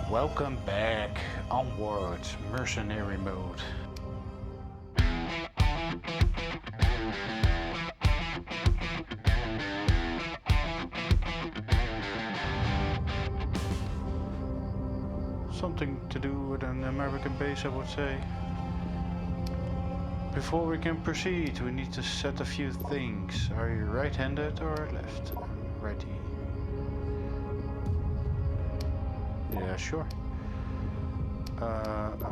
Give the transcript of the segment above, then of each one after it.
Welcome back, Onward Mercenary Mode. Something to do with an American base, I would say. Before we can proceed, we need to set a few things. Are you right-handed or left? Righty. Yeah, sure.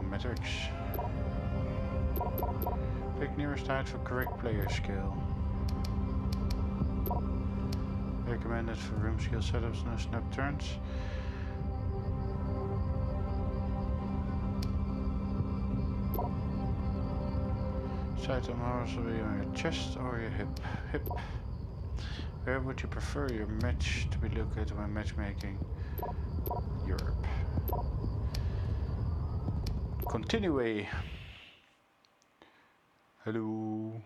Metrics. Pick nearest height for correct player skill. Recommended for room skill setups, no snap turns. Sight on horse will be on your chest or your hip. Hip. Where would you prefer your match to be located when matchmaking? Europe. Continue. Hello.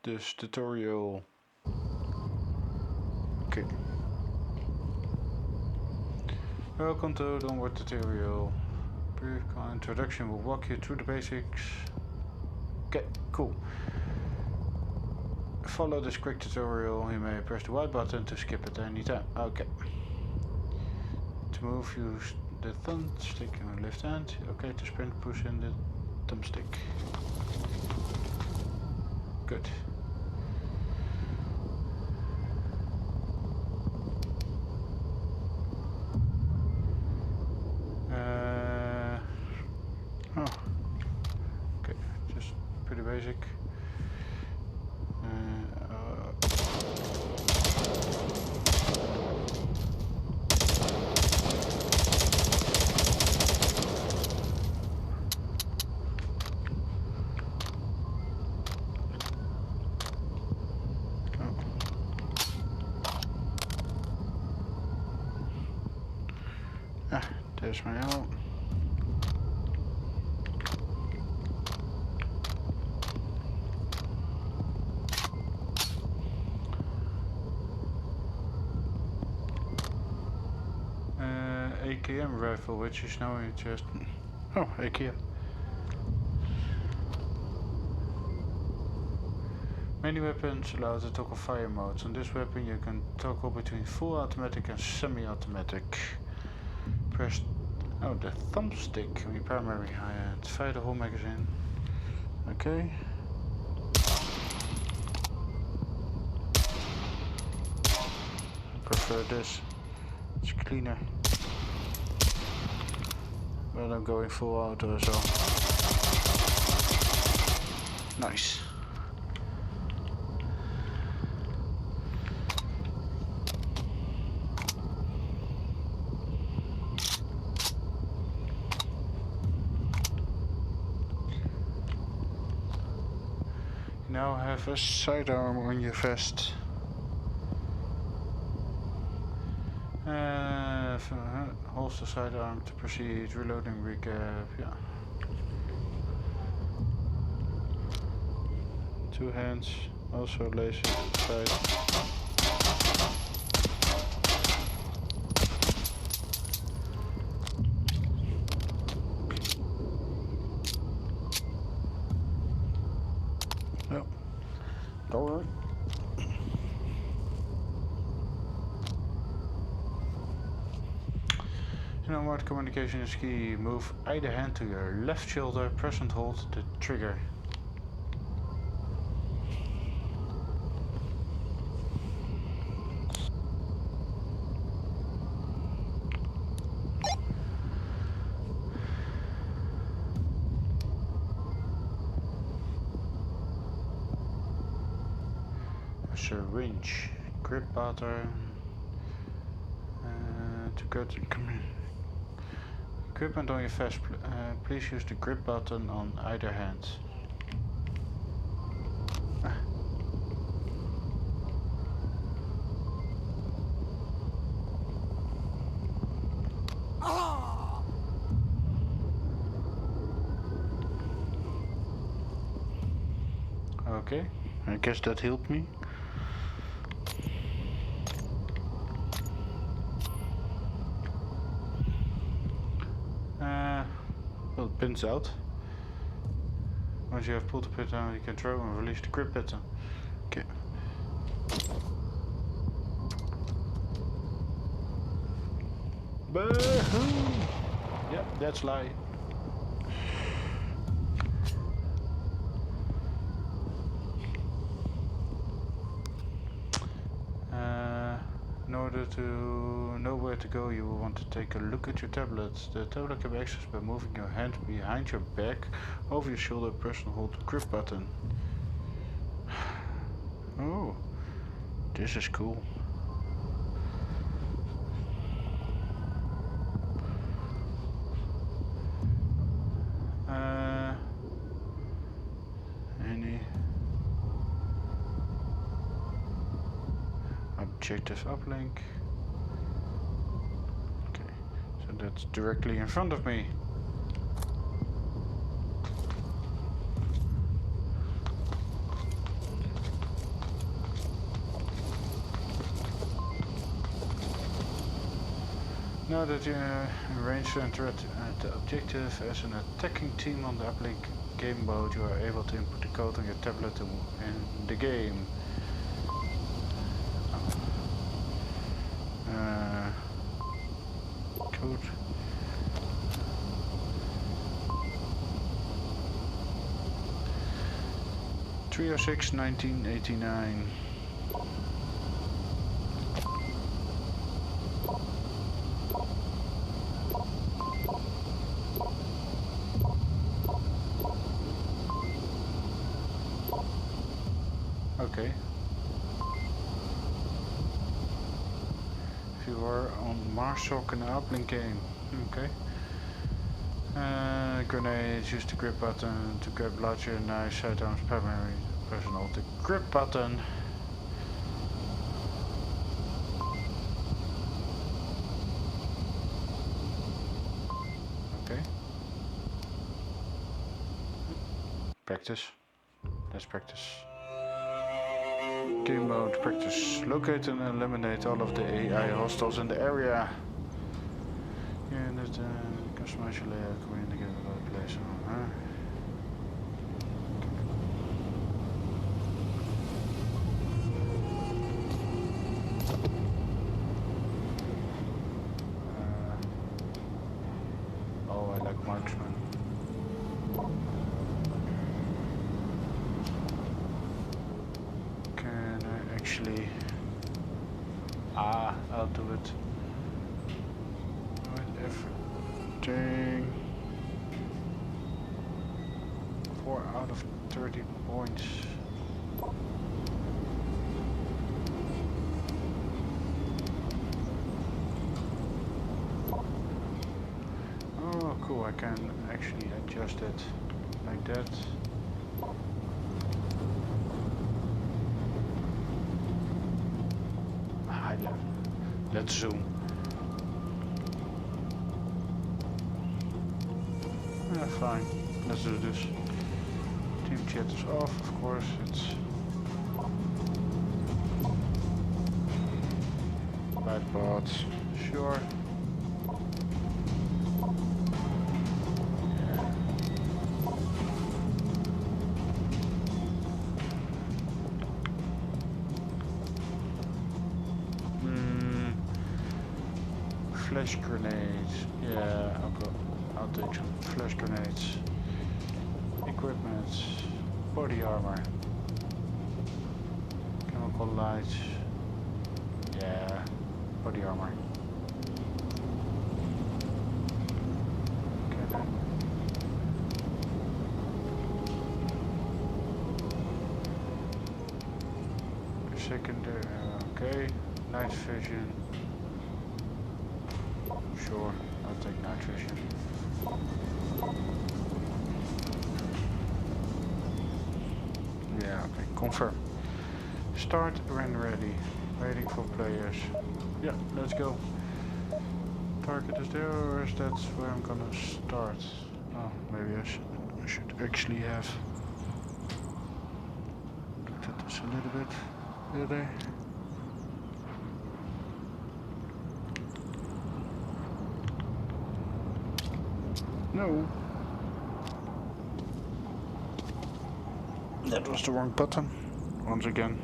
This tutorial. Okay. Welcome to the Onward tutorial. Brief introduction will walk you through the basics. Okay, cool. Follow this quick tutorial. You may press the Y button to skip at any time. Okay. To move, use the thumbstick in the left hand. Okay, to sprint, push in the thumbstick. Good. Oh. Okay, just pretty basic. There's my ammo. AKM rifle, which is now in just... Oh, AKM. Many weapons allow to toggle fire modes. On this weapon you can toggle between full automatic and semi-automatic. Press the thumbstick on your primary hand. Fire the whole magazine. Okay. I prefer this. It's cleaner. But I'm going full auto, so nice. You now have a sidearm on your vest. Holster sidearm to proceed, reloading recap, yeah. Two hands, also laser sight. Yep, alright. In Onward, communication is key. Move either hand to your left shoulder, press and hold the trigger. A syringe, grip pattern. To go to equipment on your vest, please use the grip button on either hand. Okay, I guess that helped me. Pull the pins out. Once you have pulled the pin down, you can throw and release the grip button. Okay. Boo-hoo! Yep, that's lie. In order to know where to go, you will want to take a look at your tablet. The tablet can be accessed by moving your hand behind your back, over your shoulder, press and hold the grip button. Oh, this is cool. Any objective uplink? Okay, so that's directly in front of me. Now that you arrange to enter the objective as an attacking team on the uplink game mode, you are able to input the code on your tablet in the game. Code. (306-1989). Okay. If you are on Marsoc in the uplink game. Okay. Grenades, use the grip button to grab larger knife sidearms primary. Press and hold the grip button. Okay. Practice. Let's practice. Game mode practice. Locate and eliminate all of the AI hostiles in the area. Yeah, and it customize your layout, communicate about place. Oh, I like marksman. Actually, I'll do it with everything. 4 out of 30 points. Oh, cool! I can actually adjust it like that. Let's zoom. Yeah, fine. Let's do this. Team chat is off, of course. It's bad bots. Sure. Flash grenades. Yeah, I'll take some flash grenades. Equipment. Body armor. Chemical lights. Yeah, body armor. Okay then. Secondary. Okay. Night vision. Sure, I'll take night vision. Yeah, okay, confirm. Start when ready. Waiting for players. Yeah, let's go. Target is there, or is that where I'm gonna start? Oh, maybe I should actually have looked at this a little bit. Really? No. That was the wrong button. Once again.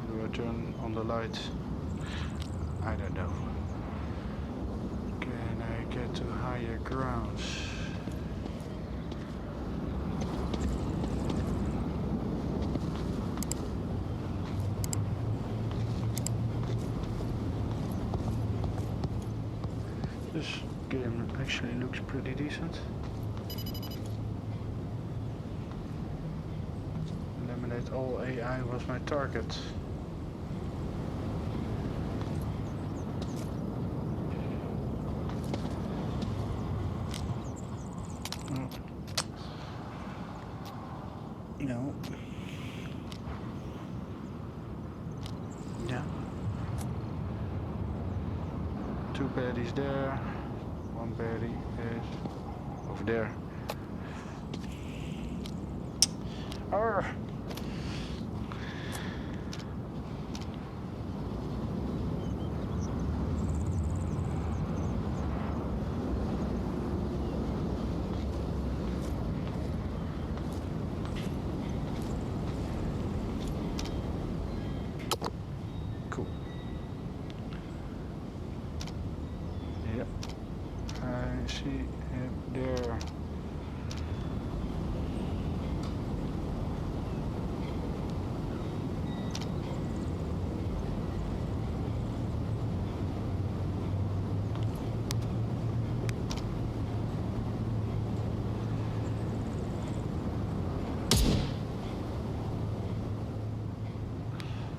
Do I turn on the light? I don't know. Can I get to higher grounds? This game actually looks pretty decent. Eliminate all AI was my target. No. Yeah. 2 baddies there. 1 baddie is over there. Arr! Cool. Yep. I see him there.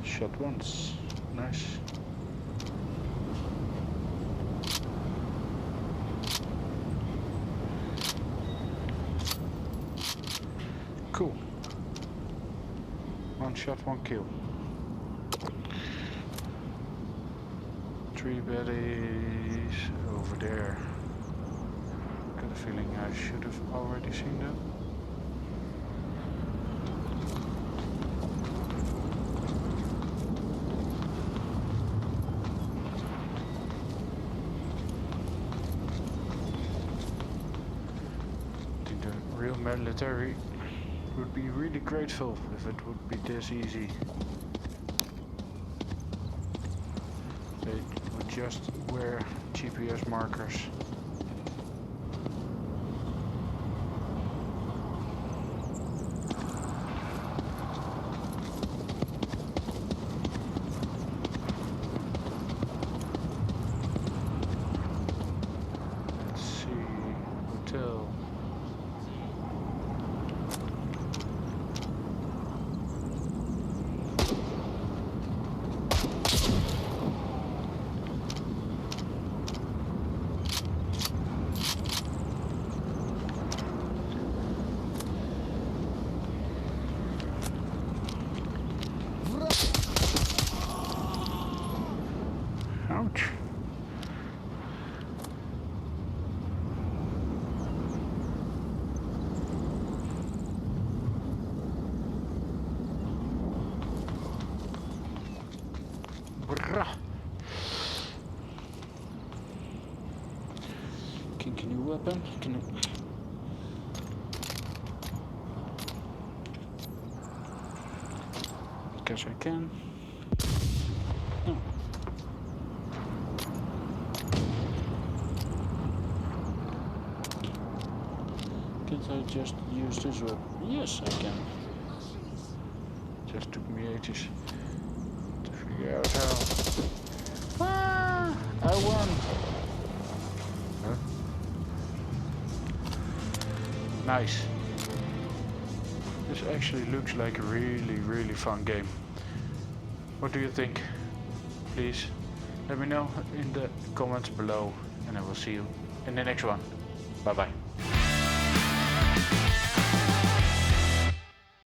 Shot once. Nice. Cool. 1 shot, 1 kill. 3 baddies over there. Got a feeling I should have already seen them. I think the real military would be really grateful if it would be this easy. They would just wear GPS markers. Let's see, hotel. Ouch. Brrrah. Kink a new weapon. Because I can. No. Can't I just use this weapon? Yes, I can. Just took me ages to figure out how. Ah! I won! Huh? Nice. This actually looks like a really fun game. What do you think? Please let me know in the comments below, and I will see you in the next one. Bye bye.